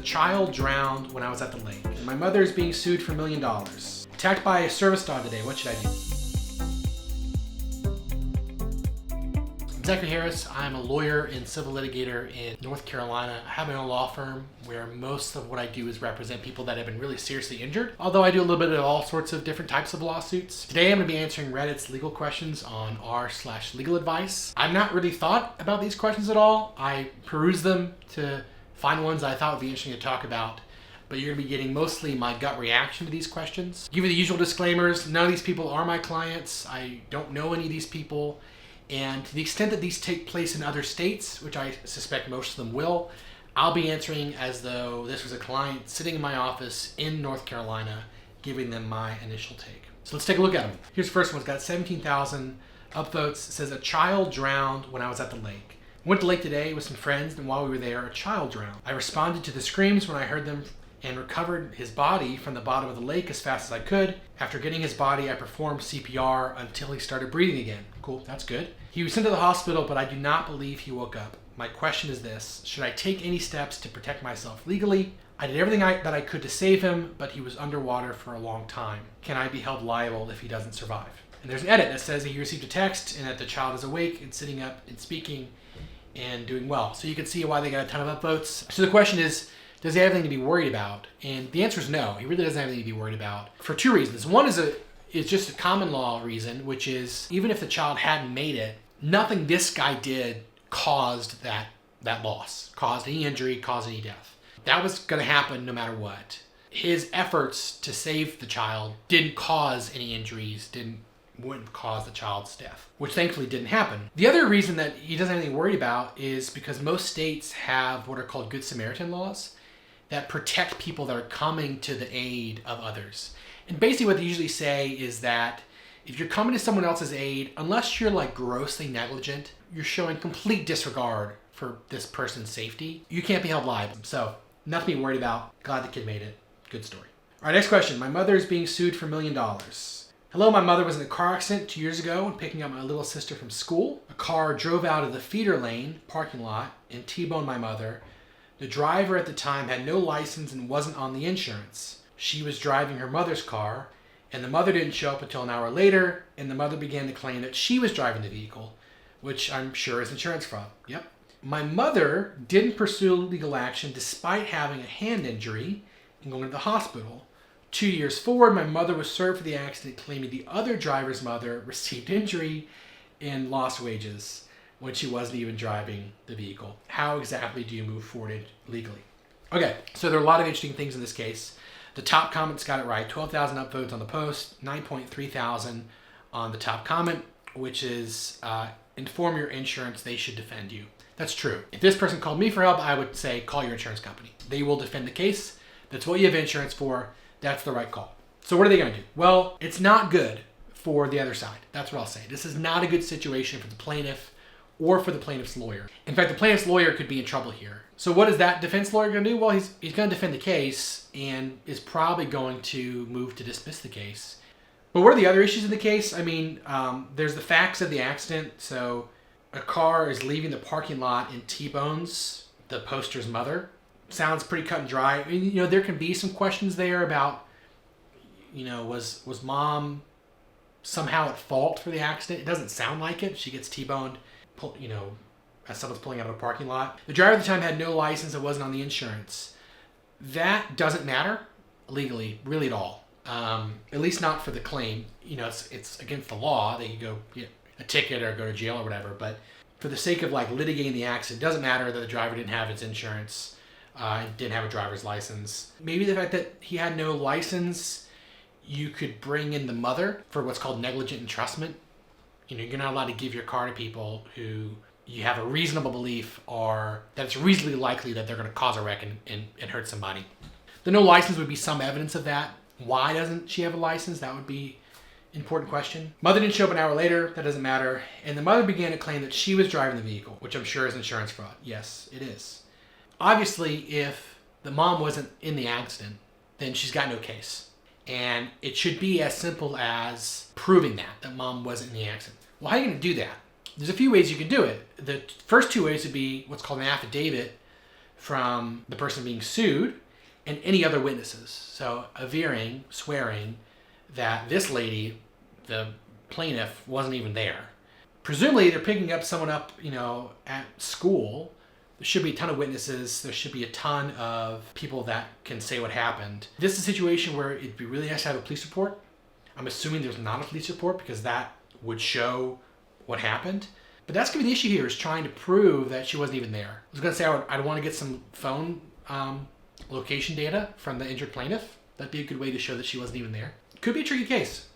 child drowned when I was at the lake. And my mother is being sued for $1 million. Attacked by a service dog today. What should I do? I'm Zachary Harris. I'm a lawyer and civil litigator in North Carolina. I have my own law firm where most of what I do is represent people that have been really seriously injured, although I do a little bit of all sorts of different types of lawsuits. Today I'm going to be answering Reddit's legal questions on r/legaladvice. I've not really thought about these questions at all. I perused them to find ones I thought would be interesting to talk about, but you're going to be getting mostly my gut reaction to these questions. Give you the usual disclaimers. None of these people are my clients. I don't know any of these people. And to the extent that these take place in other states, which I suspect most of them will, I'll be answering as though this was a client sitting in my office in North Carolina, giving them my initial take. So let's take a look at them. Here's the first one. It's got 17,000 upvotes. It says, a child drowned when I was at the lake. Went to the lake today with some friends, and while we were there, a child drowned. I responded to the screams when I heard them and recovered his body from the bottom of the lake as fast as I could. After getting his body, I performed CPR until he started breathing again. Cool, that's good. He was sent to the hospital, but I do not believe he woke up. My question is this: should I take any steps to protect myself legally? I did everything that I could to save him, but he was underwater for a long time. Can I be held liable if he doesn't survive? And there's an edit that says that he received a text and that the child is awake and sitting up and speaking and doing well. So you can see why they got a ton of upvotes. So the question is, does he have anything to be worried about? And the answer is no. He really doesn't have anything to be worried about for two reasons. One is just a common law reason, which is even if the child hadn't made it, nothing this guy did caused that loss, caused any injury, caused any death. That was going to happen no matter what. His efforts to save the child didn't cause any injuries, wouldn't cause the child's death, which thankfully didn't happen. The other reason that he doesn't have anything worried about is because most states have what are called Good Samaritan laws that protect people that are coming to the aid of others. And basically what they usually say is that if you're coming to someone else's aid, unless you're like grossly negligent, you're showing complete disregard for this person's safety, you can't be held liable. So nothing to be worried about. Glad the kid made it. Good story. All right, next question. My mother is being sued for $1 million. Hello, my mother was in a car accident 2 years ago when picking up my little sister from school. A car drove out of the feeder lane parking lot and T-boned my mother. The driver at the time had no license and wasn't on the insurance. She was driving her mother's car, and the mother didn't show up until an hour later, and the mother began to claim that she was driving the vehicle, which I'm sure is insurance fraud. Yep. My mother didn't pursue legal action despite having a hand injury and going to the hospital. 2 years forward, my mother was served for the accident, claiming the other driver's mother received injury and lost wages when she wasn't even driving the vehicle. How exactly do you move forward legally? Okay, so there are a lot of interesting things in this case. The top comment's got it right. 12,000 upvotes on the post, 9.3 thousand on the top comment, which is inform your insurance, they should defend you. That's true. If this person called me for help, I would say call your insurance company. They will defend the case. That's what you have insurance for. That's the right call. So what are they going to do? Well, it's not good for the other side. That's what I'll say. This is not a good situation for the plaintiff or for the plaintiff's lawyer. In fact, the plaintiff's lawyer could be in trouble here. So what is that defense lawyer going to do? Well, he's going to defend the case and is probably going to move to dismiss the case. But what are the other issues in the case? I mean, there's the facts of the accident. So a car is leaving the parking lot and T-bones the poster's mother. Sounds pretty cut and dry. I mean, there can be some questions there about, was mom somehow at fault for the accident? It doesn't sound like it. She gets T-boned, as someone's pulling out of a parking lot. The driver at the time had no license and wasn't on the insurance. That doesn't matter legally, really at all. At least not for the claim. It's against the law. They could go get a ticket or go to jail or whatever. But for the sake of litigating the accident, it doesn't matter that the driver didn't have its insurance, didn't have a driver's license. Maybe the fact that he had no license, you could bring in the mother for what's called negligent entrustment. You're not allowed to give your car to people who you have a reasonable belief are that it's reasonably likely that they're going to cause a wreck and hurt somebody. The no license would be some evidence of that. Why doesn't she have a license? That would be an important question. Mother didn't show up an hour later. That doesn't matter. And the mother began to claim that she was driving the vehicle, which I'm sure is insurance fraud. Yes, it is. Obviously, if the mom wasn't in the accident, then she's got no case. And it should be as simple as proving that mom wasn't in the accident. Well, how are you going to do that? There's a few ways you can do it. The first two ways would be what's called an affidavit from the person being sued and any other witnesses. So averring, swearing that this lady, the plaintiff, wasn't even there. Presumably they're picking up someone up, at school. There should be a ton of witnesses. There should be a ton of people that can say what happened. This is a situation where it'd be really nice to have a police report. I'm assuming there's not a police report because that would show what happened. But that's going to be the issue here, is trying to prove that she wasn't even there. I was going to say I'd want to get some phone location data from the injured plaintiff. That'd be a good way to show that she wasn't even there. Could be a tricky case.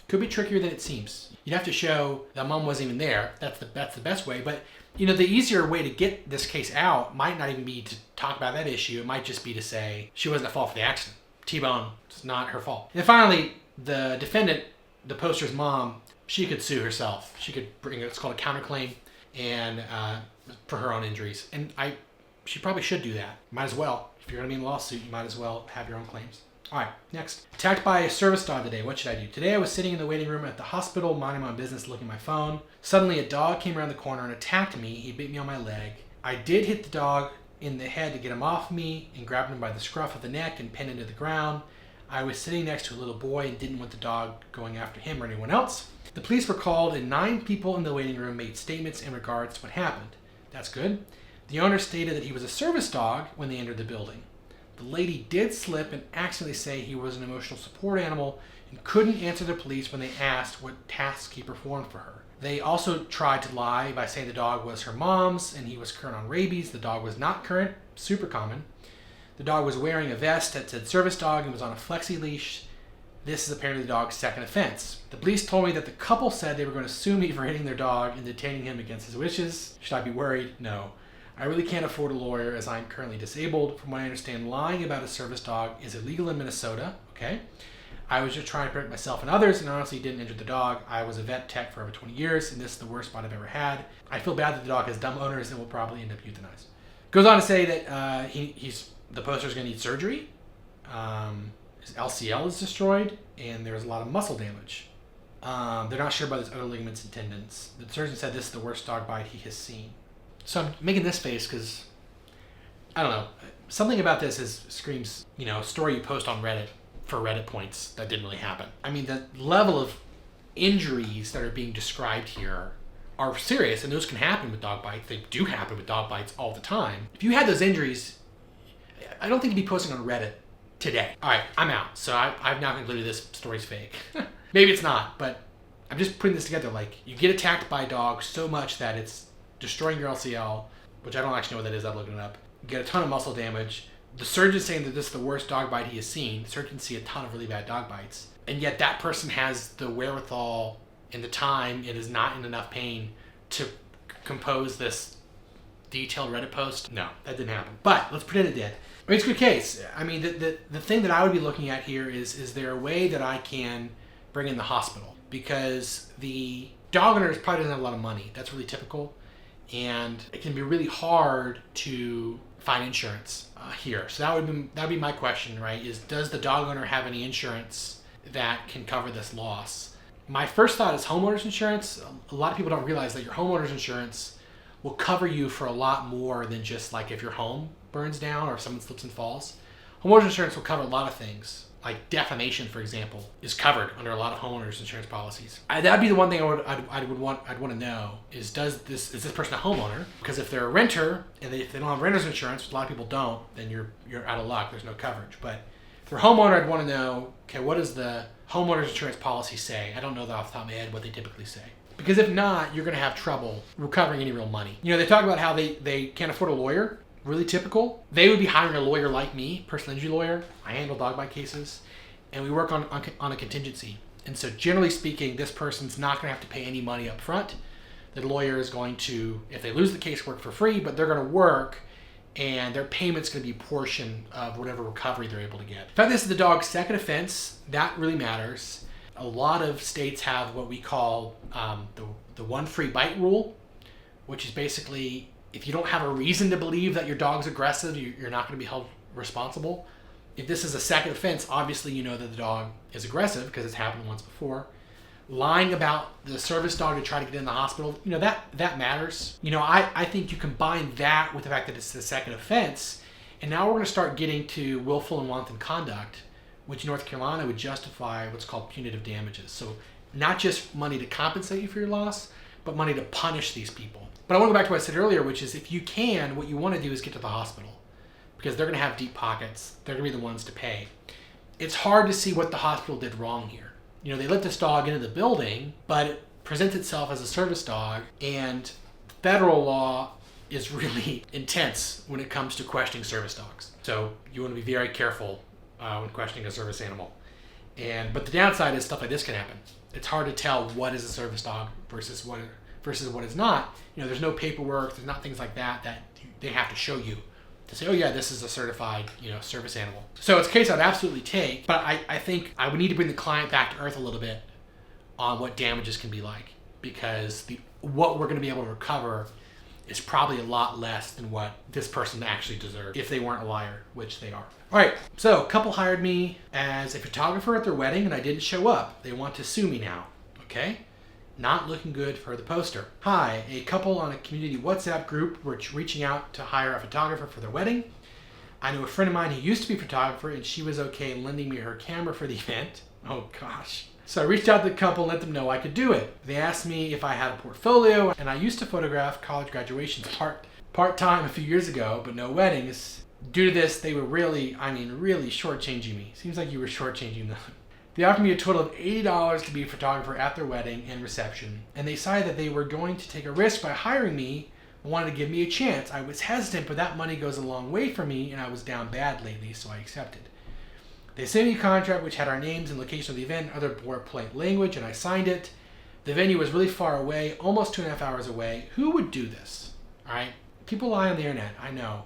Could be trickier than it seems. You'd have to show that mom wasn't even there. That's the best way. But the easier way to get this case out might not even be to talk about that issue. It might just be to say she wasn't at fault for the accident. T-bone, it's not her fault. And finally, the defendant, the poster's mom, she could sue herself. She could bring it's called a counterclaim, and for her own injuries. And she probably should do that. Might as well. If you're going to be in a lawsuit, you might as well have your own claims. All right, next. Attacked by a service dog today. What should I do? Today I was sitting in the waiting room at the hospital, minding my own business, looking at my phone. Suddenly a dog came around the corner and attacked me. He bit me on my leg. I did hit the dog in the head to get him off me and grabbed him by the scruff of the neck and pinned him to the ground. I was sitting next to a little boy and didn't want the dog going after him or anyone else. The police were called and 9 people in the waiting room made statements in regards to what happened. That's good. The owner stated that he was a service dog when they entered the building. The lady did slip and accidentally say he was an emotional support animal and couldn't answer the police when they asked what tasks he performed for her. They also tried to lie by saying the dog was her mom's and he was current on rabies. The dog was not current, super common. The dog was wearing a vest that said service dog and was on a flexi leash. This is apparently the dog's second offense. The police told me that the couple said they were going to sue me for hitting their dog and detaining him against his wishes. Should I be worried? No. I really can't afford a lawyer as I'm currently disabled. From what I understand, lying about a service dog is illegal in Minnesota. Okay. I was just trying to protect myself and others and honestly didn't injure the dog. I was a vet tech for over 20 years and this is the worst spot I've ever had. I feel bad that the dog has dumb owners and will probably end up euthanized. Goes on to say that the poster's going to need surgery. His LCL is destroyed and there's a lot of muscle damage. They're not sure about his other ligaments and tendons. The surgeon said this is the worst dog bite he has seen. So I'm making this face because, I don't know, something about this screams, story you post on Reddit for Reddit points that didn't really happen. I mean, the level of injuries that are being described here are serious, and those can happen with dog bites. They do happen with dog bites all the time. If you had those injuries, I don't think you'd be posting on Reddit today. All right, I'm out. So I've now concluded this story's fake. Maybe it's not, but I'm just putting this together. Like, you get attacked by a dog so much that it's destroying your LCL, which I don't actually know what that is. I'm looking it up. You get a ton of muscle damage. The surgeon's saying that this is the worst dog bite he has seen. The surgeons see a ton of really bad dog bites. And yet that person has the wherewithal and the time and is not in enough pain to compose this detailed Reddit post. No, that didn't happen. But let's pretend it did. I mean, it's a good case. I mean, the thing that I would be looking at here is there a way that I can bring in the hospital? Because the dog owner probably doesn't have a lot of money. That's really typical. And it can be really hard to find insurance here. So that would be my question, right? Is does the dog owner have any insurance that can cover this loss? My first thought is homeowners insurance. A lot of people don't realize that your homeowners insurance will cover you for a lot more than just like if your home burns down or if someone slips and falls. Homeowners insurance will cover a lot of things. Like defamation, for example, is covered under a lot of homeowners insurance policies. That'd be the one thing I'd want to know is is this person a homeowner? Because if they're a renter and if they don't have renter's insurance, which a lot of people don't, then you're out of luck. There's no coverage. But if they're a homeowner, I'd want to know, okay, what does the homeowner's insurance policy say? I don't know that off the top of my head what they typically say. Because if not, you're going to have trouble recovering any real money. They talk about how they can't afford a lawyer. Really typical. They would be hiring a lawyer like me, personal injury lawyer. I handle dog bite cases, and we work on a contingency. And so generally speaking, this person's not going to have to pay any money up front. The lawyer is going to, if they lose the case, work for free, but they're going to work, and their payment's going to be a portion of whatever recovery they're able to get. In fact, this is the dog's second offense. That really matters. A lot of states have what we call the one free bite rule, which is basically, if you don't have a reason to believe that your dog's aggressive, you're not going to be held responsible. If this is a second offense, obviously you know that the dog is aggressive because it's happened once before. lying about the service dog to try to get in the hospital, that matters. I think you combine that with the fact that it's the second offense, and now we're going to start getting to willful and wanton conduct, which North Carolina would justify what's called punitive damages. So not just money to compensate you for your loss, but money to punish these people. But I want to go back to what I said earlier, which is if you can, what you want to do is get to the hospital, because they're going to have deep pockets. They're going to be the ones to pay. It's hard to see what the hospital did wrong here. They let this dog into the building, but it presents itself as a service dog, and federal law is really intense when it comes to questioning service dogs. So you want to be very careful when questioning a service animal. But the downside is stuff like this can happen. It's hard to tell what is a service dog versus what is not. There's no paperwork, there's not things like that they have to show you to say, oh yeah, this is a certified, service animal. So it's a case I'd absolutely take, but I think I would need to bring the client back to earth a little bit on what damages can be like, because what we're going to be able to recover is probably a lot less than what this person actually deserved if they weren't a liar, which they are. All right, so a couple hired me as a photographer at their wedding and I didn't show up. They want to sue me now, okay? Not looking good for the poster. Hi, a couple on a community WhatsApp group were reaching out to hire a photographer for their wedding. I know a friend of mine who used to be a photographer and she was okay lending me her camera for the event. Oh gosh. So I reached out to the couple and let them know I could do it. They asked me if I had a portfolio, and I used to photograph college graduations part-time a few years ago, but no weddings. Due to this, they were really shortchanging me. Seems like you were shortchanging them. They offered me a total of $80 to be a photographer at their wedding and reception, and they decided that they were going to take a risk by hiring me and wanted to give me a chance. I was hesitant, but that money goes a long way for me, and I was down bad lately, so I accepted. They sent me a contract which had our names and location of the event and other boilerplate language, and I signed it. The venue was really far away, almost 2.5 hours away. Who would do this? All right? People lie on the internet, I know.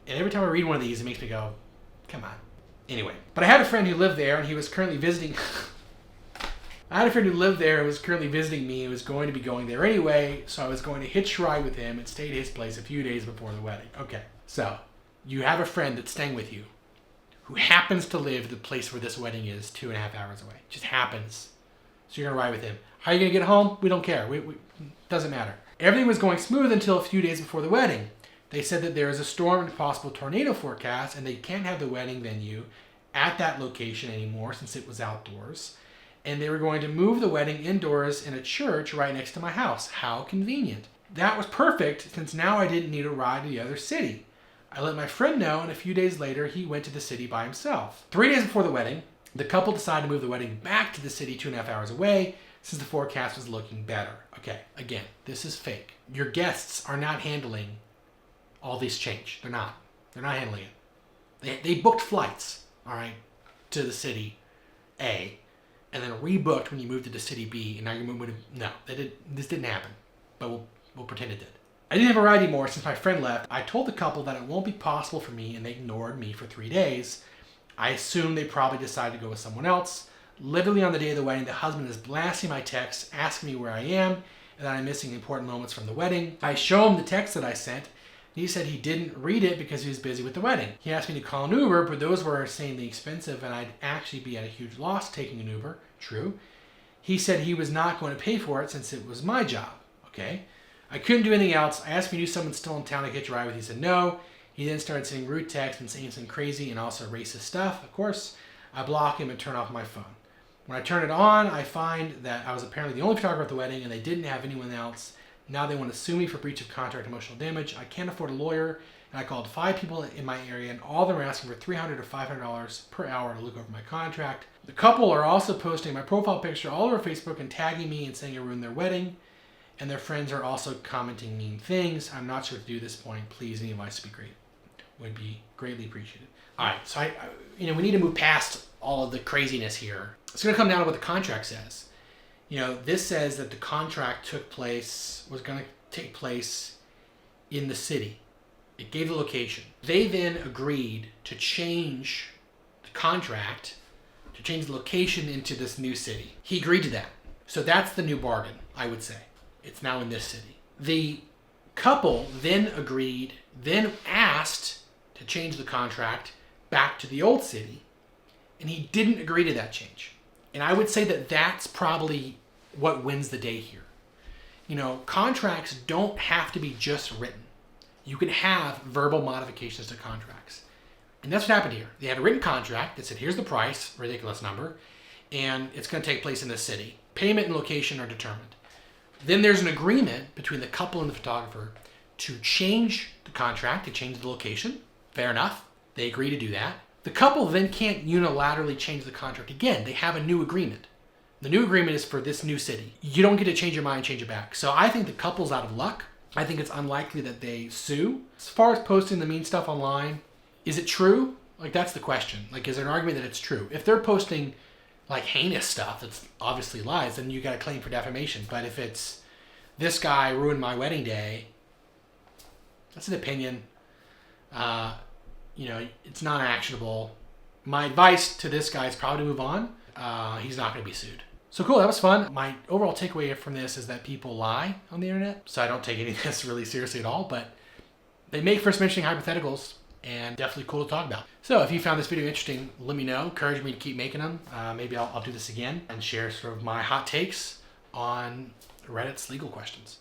And every time I read one of these, it makes me go, come on. Anyway, but I had a friend who lived there and he was currently visiting. I had a friend who lived there and was currently visiting me and was going to be going there anyway, so I was going to hitch a ride with him and stay at his place a few days before the wedding. Okay, so you have a friend that's staying with you who happens to live the place where this wedding is 2.5 hours away. Just happens. So you're going to ride with him. How are you going to get home? We don't care. Doesn't matter. Everything was going smooth until a few days before the wedding. They said that there is a storm and possible tornado forecast and they can't have the wedding venue at that location anymore since it was outdoors. And they were going to move the wedding indoors in a church right next to my house. How convenient. That was perfect since now I didn't need a ride to the other city. I let my friend know, and a few days later, he went to the city by himself. 3 days before the wedding, the couple decided to move the wedding back to the city 2.5 hours away since the forecast was looking better. Okay, again, this is fake. Your guests are not handling all this change. They're not. They're not handling it. They booked flights, all right, to the city A, and then rebooked when you moved to the city B, and now you're moving to... No, this didn't happen, but we'll pretend it did. I didn't have a ride anymore since my friend left. I told the couple that it won't be possible for me, and they ignored me for 3 days. I assumed they probably decided to go with someone else. Literally on the day of the wedding, the husband is blasting my texts, asking me where I am, and that I'm missing important moments from the wedding. I show him the text that I sent, and he said he didn't read it because he was busy with the wedding. He asked me to call an Uber, but those were insanely expensive, and I'd actually be at a huge loss taking an Uber. True. He said he was not going to pay for it since it was my job. Okay. I couldn't do anything else. I asked if he knew someone still in town to hitch a ride with. He said no. He then started sending rude texts and saying some crazy and also racist stuff. Of course, I block him and turn off my phone. When I turn it on, I find that I was apparently the only photographer at the wedding and they didn't have anyone else. Now they want to sue me for breach of contract and emotional damage. I can't afford a lawyer, and I called 5 people in my area, and all of them are asking for $300 or $500 per hour to look over my contract. The couple are also posting my profile picture all over Facebook and tagging me and saying I ruined their wedding. And their friends are also commenting mean things. I'm not sure what to do at this point. Please, any advice would be greatly appreciated. All right, so we need to move past all of the craziness here. It's going to come down to what the contract says. This says that the contract was going to take place in the city. It gave the location. They then agreed to change the contract, to change the location into this new city. He agreed to that. So that's the new bargain, I would say. It's now in this city. The couple then asked to change the contract back to the old city, and he didn't agree to that change. And I would say that that's probably what wins the day here. You know, contracts don't have to be just written. You can have verbal modifications to contracts. And that's what happened here. They had a written contract that said, here's the price, ridiculous number, and it's going to take place in this city. Payment and location are determined. Then there's an agreement between the couple and the photographer to change the contract, to change the location. Fair enough. They agree to do that. The couple then can't unilaterally change the contract again. They have a new agreement. The new agreement is for this new city. You don't get to change your mind, change it back. So I think the couple's out of luck. I think it's unlikely that they sue. As far as posting the mean stuff online, is it true? Like, that's the question. Like, is there an argument that it's true? If they're posting like heinous stuff that's obviously lies, then you got a claim for defamation. But if it's, this guy ruined my wedding day, that's an opinion. You know, it's not actionable. My advice to this guy is probably to move on. He's not going to be sued. So cool, that was fun. My overall takeaway from this is that people lie on the internet. So I don't take any of this really seriously at all, but they make for some interesting hypotheticals and definitely cool to talk about. So if you found this video interesting, let me know. Encourage me to keep making them. Maybe I'll do this again and share sort of my hot takes on Reddit's legal questions.